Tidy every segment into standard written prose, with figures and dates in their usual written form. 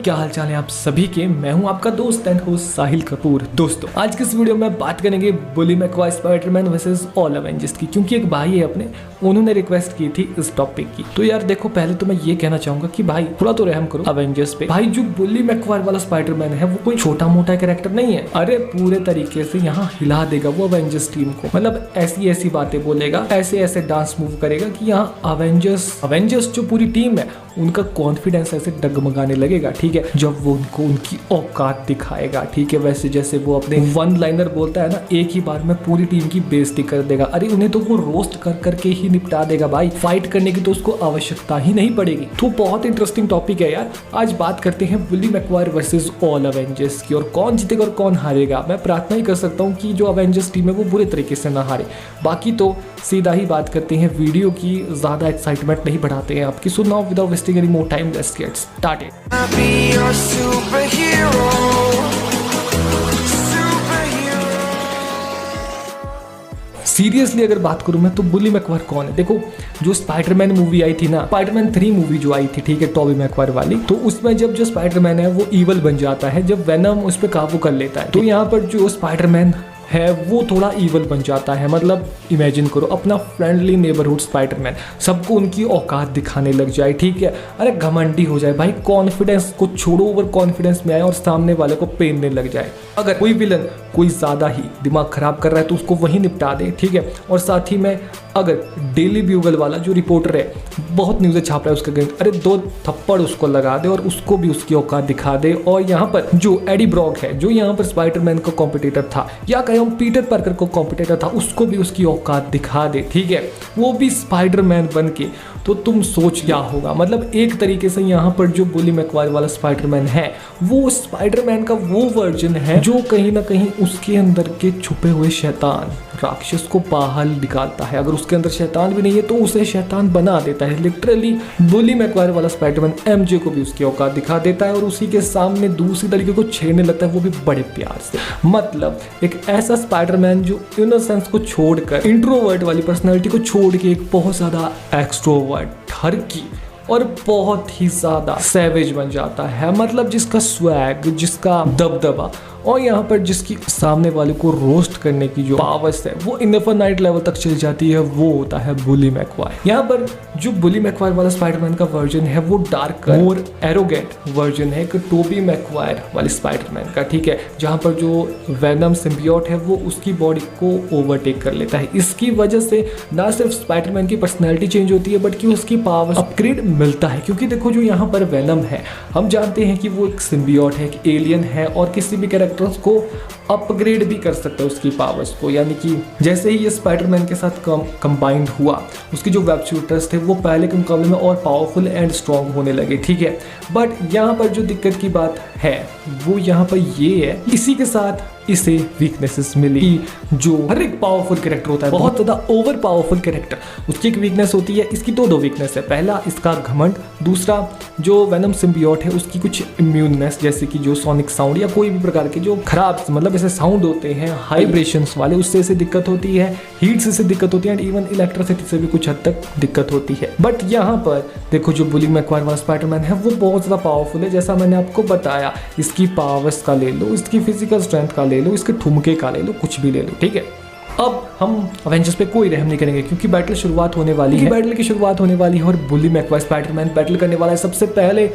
क्या हाल चाल है आप सभी के। मैं हूं आपका दोस्त एंड होस्ट साहिल कपूर। दोस्तों आज के इस वीडियो में बात करेंगे बुली Maguire Spiderman versus all Avengers की, क्योंकि एक भाई है अपने, उन्होंने रिक्वेस्ट की थी इस टॉपिक की। तो यार देखो, पहले तो मैं ये कहना चाहूंगा कि भाई थोड़ा तो रहम करो अवेंजर्स पे। भाई जो बुली मैकवायर वाला स्पाइडरमैन है वो कोई छोटा मोटा कैरेक्टर नहीं है। अरे पूरे तरीके से यहाँ हिला देगा वो अवेंजर्स टीम को। मतलब ऐसी ऐसी बातें बोलेगा, ऐसे ऐसे डांस मूव करेगा कि यहाँ अवेंजर्स जो पूरी टीम है उनका कॉन्फिडेंस ऐसे डगमगाने लगेगा। ठीक है, जब वो उनको उनकी औकात दिखाएगा। ठीक है, वैसे जैसे वो अपने वन लाइनर बोलता है ना, एक ही बार में पूरी टीम की बेइज्जती कर देगा। अरे उन्हें तो वो रोस्ट कर करके ही निपटा देगा भाई, फाइट करने की तो उसको आवश्यकता ही नहीं पड़ेगी। तो बहुत इंटरेस्टिंग टॉपिक है यार। आज बात करते हैं Bully Maguire versus all Avengers की, और कौन जीतेगा और कौन हारेगा। मैं प्रार्थना ही कर सकता हूँ कि जो अवेंजर्स टीम है वो बुरे तरीके से ना हारे। बाकी तो सीधा ही बात करते हैं वीडियो की, ज्यादा एक्साइटमेंट नहीं बढ़ाते हैं आपकी। So now without wasting any more time let's get started. Seriously अगर बात करूं मैं तो बुली मैकवायर कौन है। देखो जो स्पाइडरमैन मूवी आई थी ना, स्पाइडरमैन 3 मूवी जो आई थी, ठीक है, टॉबी मैकवायर वाली, तो उसमें जब जो स्पाइडरमैन है वो ईवल बन जाता है, जब वेनम उस पर काबू कर लेता है, तो यहाँ पर जो स्पाइडरमैन है वो थोड़ा ईवल बन जाता है। मतलब इमेजिन करो अपना फ्रेंडली नेबरहुड स्पाइडरमैन सबको उनकी औकात दिखाने लग जाए। ठीक है, अरे घमंडी हो जाए भाई, कॉन्फिडेंस को छोड़ो, ओवर कॉन्फिडेंस में आए और सामने वाले को पेनने लग जाए। अगर कोई विलन कोई ज़्यादा ही दिमाग खराब कर रहा है तो उसको वहीं निपटा दे। ठीक है, और साथ ही में अगर डेली ब्यूगल वाला जो रिपोर्टर है बहुत न्यूज़ें छाप रहा है उसके अगेंस्ट, अरे 2 थप्पड़ उसको लगा दे और उसको भी उसकी औकात दिखा दे। और यहाँ पर जो एडी ब्रॉक है, जो यहाँ पर स्पाइडरमैन का कॉम्पिटिटर था, या कहीं हम पीटर पार्कर को कॉम्पिटिटर था, उसको भी उसकी औकात दिखा दे। ठीक है, वो भी स्पाइडरमैन बन के, तो तुम सोच क्या होगा। मतलब एक तरीके से यहाँ पर जो बुली मैकवायर वाला स्पाइडरमैन है वो स्पाइडरमैन का वो वर्जन है जो कहीं ना कहीं उसके अंदर के छुपे हुए शैतान राक्षस को बाहर निकालता है। अगर उसके अंदर शैतान भी नहीं है तो उसे शैतान बना देता है। लिटरली बुली मैकवायर वाला स्पाइडरमैन एमजे को भी उसकी औकात दिखा देता है और उसी के सामने दूसरी तरीके को छेड़ने लगता है, वो भी बड़े प्यार से। मतलब एक ऐसा स्पाइडरमैन जो इनोसेंस को छोड़कर, इंट्रोवर्ट वाली पर्सनैलिटी को छोड़ के एक बहुत ज्यादा एक्सट्रोवर्ट, हरकी और बहुत ही ज्यादा सैवेज बन जाता है। मतलब जिसका स्वैग, जिसका दबदबा और यहाँ पर जिसकी सामने वाले को रोस्ट करने की जो पावर्स है वो इनफिनाइट लेवल तक चली जाती है, वो होता है बुली मैकवायर। यहाँ पर जो बुली मैकवायर वाला स्पाइडरमैन का वर्जन है वो डार्क मोर एरोगेंट वर्जन है एक टोबी मैकवायर वाले स्पाइडरमैन का। ठीक है, जहाँ पर जो वेनम सिम्बियोट है वो उसकी बॉडी को ओवरटेक कर लेता है। इसकी वजह से ना सिर्फ स्पाइडरमैन की पर्सनैलिटी चेंज होती है बल्कि उसकी पावर अपग्रेड मिलता है। क्योंकि देखो जो यहाँ पर वेनम है, हम जानते हैं कि वो एक सिम्बियोट है, एक एलियन है और किसी भी कैरेक्टर को अपग्रेड भी कर सकता है उसकी पावर्स को। यानी कि जैसे ही ये स्पाइडरमैन के साथ कंबाइंड हुआ, उसके जो वेब शूटर्स थे वो पहले के मुकाबले में और पावरफुल एंड स्ट्रॉन्ग होने लगे। ठीक है, बट यहाँ पर जो दिक्कत की बात है वो यहाँ पर ये है, इसी के साथ इसे वीकनेसेस मिली। जो हर एक पावरफुल कैरेक्टर होता है, बहुत ज़्यादा ओवर पावरफुल कैरेक्टर, उसकी एक वीकनेस होती है। इसकी दो वीकनेस है, पहला इसका घमंड, दूसरा जो वेनम सिम्बियोट है उसकी कुछ इम्यूननेस, जैसे कि जो सोनिक साउंड या कोई भी प्रकार के जो खराब मतलब ऐसे साउंड होते हैं हाइब्रेशंस वाले, उससे इसे दिक्कत होती है, हीट से दिक्कत होती है एंड इवन इलेक्ट्रिसिटी से भी कुछ हद तक दिक्कत होती है। बट यहाँ पर देखो जो बुली मैकवायर वाला स्पाइडरमैन है वो बहुत ज़्यादा पावरफुल है। जैसा मैंने आपको बताया, इसकी पावर्स का ले लो, इसकी फिजिकल स्ट्रेंथ का ले लो, इसके ठुमके का ले लो, कुछ भी ले लो। ठीक है, अब हम अवेंजर्स पे कोई रहम नहीं करेंगे क्योंकि बैटल शुरुआत होने वाली है। बैटल की शुरुआत होने वाली है और बुली मैकवायर स्पाइडरमैन बैटल करने वाला है सबसे पहले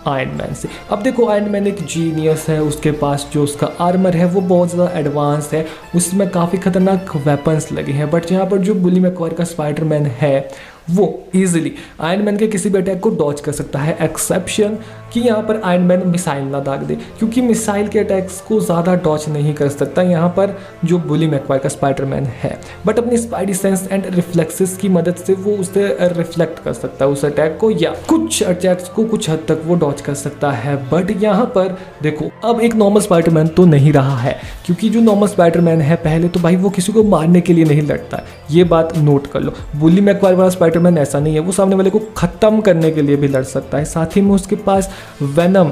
आयरन मैन से। अब देखो आयरन मैन एक जीनियस है, उसके पास जो उसका आर्मर है वो बहुत ज़्यादा एडवांस है, उसमें काफ़ी खतरनाक वेपन्स लगे हैं। बट यहाँ पर जो बुली मैकवायर का स्पाइडरमैन है वो इजीली आयरन मैन के किसी भी अटैक को डॉज कर सकता है, एक्सेप्शन कि यहाँ पर आयरन मैन मिसाइल ना दाग दे, क्योंकि मिसाइल के अटैक्स को ज़्यादा डॉज नहीं कर सकता यहाँ पर जो बुली मैकवायर का स्पाइडरमैन है। बट अपनी स्पाइडी सेंस एंड रिफ्लेक्सेस की मदद से वो उसे रिफ्लेक्ट कर सकता है उस अटैक को, या कुछ अटैक्स को कुछ हद तक वो डॉज कर सकता है। बट यहाँ पर देखो अब एक नॉर्मल स्पाइडरमैन तो नहीं रहा है, क्योंकि जो नॉर्मल स्पाइडरमैन है पहले तो भाई वो किसी को मारने के लिए नहीं लड़ता, ये बात नोट कर लो। बुली मैकवायर वाला स्पाइडरमैन ऐसा नहीं है, वो सामने वाले को खत्म करने के लिए भी लड़ सकता है। साथ ही में उसके पास वेनम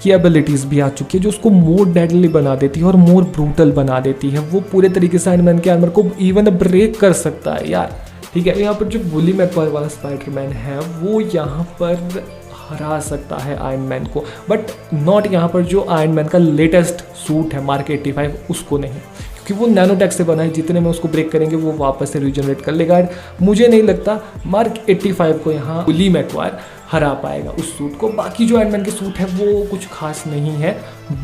की एबिलिटीज भी आ चुकी है जो उसको मोर डेडली बना देती है और मोर ब्रूटल बना देती है। वो पूरे तरीके से आयरन मैन के आर्मर को इवन ब्रेक कर सकता है यार। ठीक है, यहाँ पर जो बुली मैकवायर वाला स्पाइडरमैन है वो यहाँ पर हरा सकता है आयरन मैन को, बट नॉट यहाँ पर जो आयरन मैन का लेटेस्ट सूट है मार्क 85 उसको नहीं, क्योंकि वो नैनो टेक से बना है, जितने में उसको ब्रेक करेंगे वो वापस से रीजनरेट कर लेगा। मुझे नहीं लगता मार्क 85 को यहाँ बुली मैकवायर हरा पाएगा उस सूट को। बाकी जो आयरन मैन के सूट है वो कुछ खास नहीं है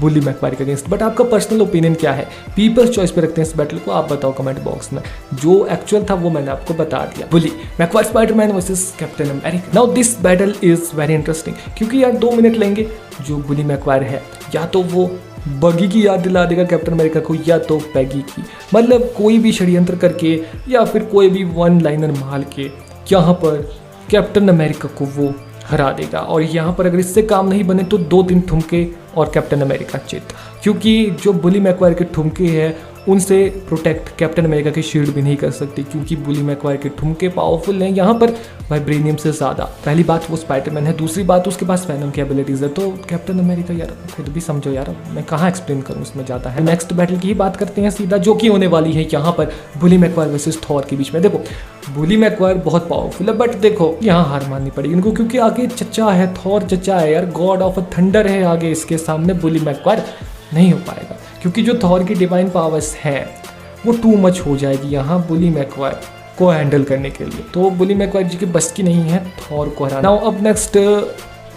बुली मैकवायर के अगेंस्ट। बट आपका पर्सनल ओपिनियन क्या है, पीपल्स चॉइस पे रखते हैं इस बैटल को, आप बताओ कमेंट बॉक्स में। जो एक्चुअल था वो मैंने आपको बता दिया, बुली Maguire Spiderman versus Captain America. Now this battle is very interesting, क्योंकि यार 2 मिनट लेंगे, जो बुली मैकवायर है या तो वो बगी की याद दिला देगा कैप्टन अमेरिका को, या तो पैगी की, मतलब कोई भी षड्यंत्र करके या फिर कोई भी वन लाइनर मार के यहाँ पर कैप्टन अमेरिका को वो हरा देगा। और यहाँ पर अगर इससे काम नहीं बने तो 2-3 ठुमके और कैप्टन अमेरिका चित, क्योंकि जो बुली मैकवायर के ठुमके हैं उनसे प्रोटेक्ट कैप्टन अमेरिका की शील्ड भी नहीं कर सकती, क्योंकि बुली मैकवायर के ठुमके पावरफुल हैं यहाँ पर वाइब्रेनियम से ज़्यादा। पहली बात वो स्पाइडरमैन है, दूसरी बात उसके पास वेनम की एबिलिटीज़ है, तो कैप्टन अमेरिका यार खुद भी समझो यार, मैं कहाँ एक्सप्लेन करूँ इसमें ज़्यादा है। नेक्स्ट बैटल की ही बात करते हैं सीधा, जो कि होने वाली है यहाँ पर बुली मैकवायर वर्सेस थॉर के बीच में। देखो बुली मैकवायर बहुत पावरफुल है, बट देखो यहाँ हार माननी पड़ेगी इनको, क्योंकि आगे चचा है, थॉर चचा है यार, गॉड ऑफ थंडर है आगे, इसके सामने बुली मैकवायर नहीं हो पाएगा, क्योंकि जो थॉर की डिवाइन पावर्स हैं वो टू मच हो जाएगी यहाँ बुली मैकवायर को हैंडल करने के लिए। तो बुली मैकवायर जी की बस की नहीं है थॉर को हराना। नाउ अब नेक्स्ट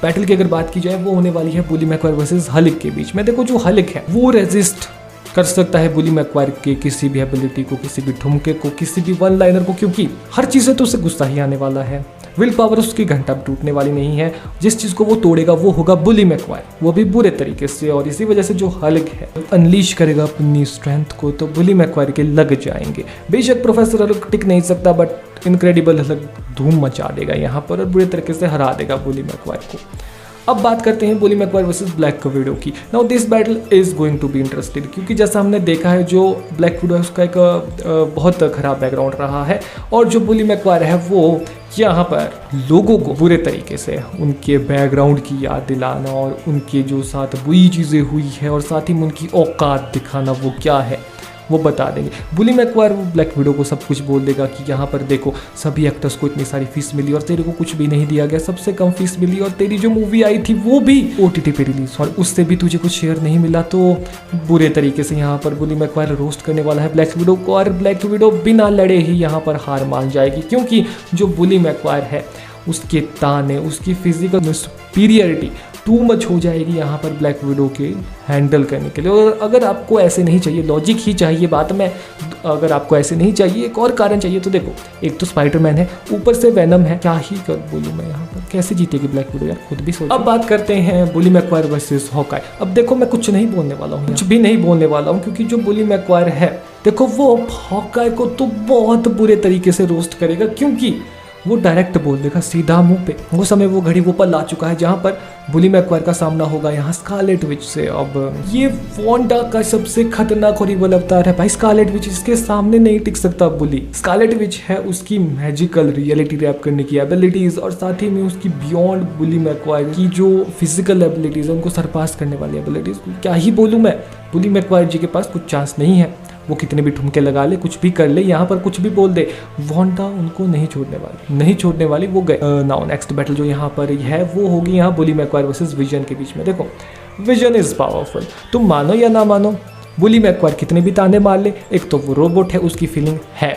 बैटल की अगर बात की जाए वो होने वाली है बुली मैकवायर वर्सेस हल्क के बीच में। देखो जो हल्क है वो रेजिस्ट कर सकता है बुली मैकवायर के किसी भी एबिलिटी को, किसी भी ठुमके को, किसी भी वन लाइनर को, क्योंकि हर चीज़ से तो उसे गुस्सा ही आने वाला है, विल पावर उसकी घंटा टूटने वाली नहीं है। जिस चीज़ को वो तोड़ेगा वो होगा बुली मैकवायर, वो भी बुरे तरीके से, और इसी वजह से जो हल्क है अनलीश करेगा अपनी स्ट्रेंथ को, तो बुली मैकवायर के लग जाएंगे। बेशक प्रोफेसर हल्क टिक नहीं सकता, बट इनक्रेडिबल हल्क धूम मचा देगा यहाँ पर और बुरे तरीके से हरा देगा बुली मैकवायर को। अब बात करते हैं Bully Maguire versus Black Widow की। Now this battle is going to be interesting, क्योंकि जैसा हमने देखा है जो ब्लैक विडो है उसका एक बहुत खराब बैकग्राउंड रहा है, और जो बुली मैकवायर है वो यहाँ पर लोगों को बुरे तरीके से उनके बैकग्राउंड की याद दिलाना और उनके जो साथ बुरी चीज़ें हुई है और साथ ही में उनकी औकात दिखाना वो क्या है वो बता देंगे। बुली मैकवायर वो ब्लैक विडो को सब कुछ बोल देगा कि यहाँ पर देखो सभी एक्टर्स को इतनी सारी फीस मिली और तेरे को कुछ भी नहीं दिया गया, सबसे कम फीस मिली, और तेरी जो मूवी आई थी वो भी OTT पे रिलीज और उससे भी तुझे कुछ शेयर नहीं मिला। तो बुरे तरीके से यहाँ पर बुली मैकवायर रोस्ट करने वाला है ब्लैक विडो को, और ब्लैक विडो बिना लड़े ही यहाँ पर हार मान जाएगी, क्योंकि जो बुली मैकवायर है उसके ताने, उसकी फिजिकल सुपीरियरिटी टू मच हो जाएगी यहाँ पर ब्लैक विडो के हैंडल करने के लिए। और अगर आपको ऐसे नहीं चाहिए, लॉजिक ही चाहिए बात में, अगर आपको ऐसे नहीं चाहिए एक और कारण चाहिए, तो देखो एक तो स्पाइडरमैन है, ऊपर से वेनम है, क्या ही कर बोलूँ मैं यहाँ पर, कैसे जीतेगी ब्लैक विडो यार, खुद भी सोचो। अब बात करते हैं बुली मैकवायर वर्सेस हॉकाई। अब देखो मैं कुछ नहीं बोलने वाला हूँ, कुछ भी नहीं बोलने वाला हूँ, क्योंकि जो बुली मैकवायर है देखो वो हॉकाई को तो बहुत बुरे तरीके से रोस्ट करेगा, क्योंकि वो डायरेक्ट बोल देगा सीधा मुंह पे। वो समय वो घड़ी वो पल आ चुका है जहाँ पर बुली मैकवायर का सामना होगा यहाँ स्कारलेट विच से। अब ये वांडा का सबसे खतरनाक और इवल अवतार है भाई स्कारलेट विच, इसके सामने नहीं टिक सकता बुली। स्कारलेट विच है उसकी मैजिकल रियलिटी रैप करने की एबिलिटीज, और साथ ही में उसकी बियॉन्ड बुली मैकवायर की जो फिजिकल एबिलिटीज है उनको सरपास करने वाली एबिलिटीज, क्या ही बोलूँ मैं। बुली मैकवायर जी के पास कुछ चांस नहीं है, वो कितने भी ठुमके लगा ले, कुछ भी कर ले, यहाँ पर कुछ भी बोल दे, वांडा उनको नहीं छोड़ने वाली वो गए। नाउ नेक्स्ट बैटल जो यहाँ पर है वो होगी यहाँ बुली मैकवायर वर्सेस विजन के बीच में। देखो विजन इज पावरफुल, तुम मानो या ना मानो, बुली मैकवायर कितने भी ताने मार ले, एक तो वो रोबोट है, उसकी फीलिंग है,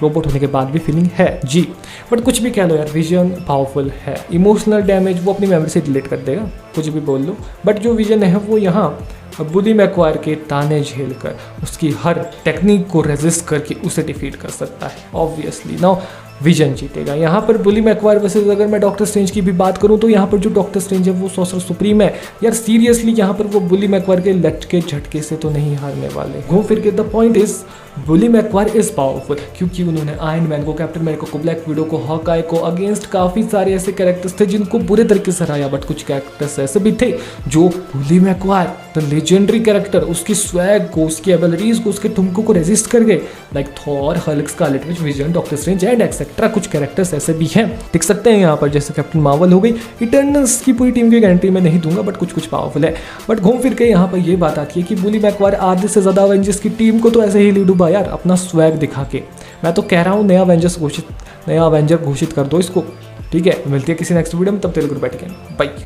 रोबोट होने के बाद भी फीलिंग है जी, बट कुछ भी कह लो यार विजन पावरफुल है। इमोशनल डैमेज वो अपनी मेमोरी से डिलीट कर देगा, कुछ भी बोल लो, बट जो विजन है वो यहाँ बुली मैकवायर के ताने झेल कर उसकी हर टेक्निक को रेजिस्ट करके उसे डिफीट कर सकता है ऑब्वियसली। नाउ विजन जीतेगा यहाँ पर बुली मैकवायर वर्सेस अगर मैं डॉक्टर स्ट्रेंज की भी बात करूँ तो यहाँ पर जो डॉक्टर स्ट्रेंज है वो सॉर्सर सुप्रीम है यार, सीरियसली यहाँ पर वो बुली मैकवायर के लटके झटके से तो नहीं हारने वाले। घूम फिर के the point is bully Maguire is powerful, क्योंकि उन्होंने आयरन मैन को, कैप्टन अमेरिका को, ब्लैक विडो को, हॉकाई को अगेंस्ट काफी सारे ऐसे कैरेक्टर्स थे जिनको बुरे तरीके से हराया, बट कुछ कैरेक्टर्स ऐसे भी थे जो बुली मैकवायर द लेजेंडरी कैरेक्टर, उसकी स्वैग को, उसकी एबिलिटीज को, उसके ठुमकों को रेजिस्ट कर गए, like Thor, Hulk, Scarlet Witch, vision, doctor strange and etcetera. कुछ कैरेक्टर्स ऐसे भी हैं देख सकते हैं यहाँ पर, जैसे कैप्टन मार्वल हो गई। इटर्नल्स की पूरी टीम की गारंटी मैं नहीं दूंगा, बट कुछ पावरफुल है। बट घूम फिर के यहाँ पर ये बात आती है कि बुली मैकवायर आधे से ज्यादा एवेंजर्स की टीम को तो ऐसे ही लीड डूबा यार अपना स्वैग दिखा के। मैं तो कह रहा हूँ नया एवेंजर घोषित कर दो इसको, ठीक है, मिलती है किसी नेक्स्ट वीडियो में, तब तक बैठ के बाय।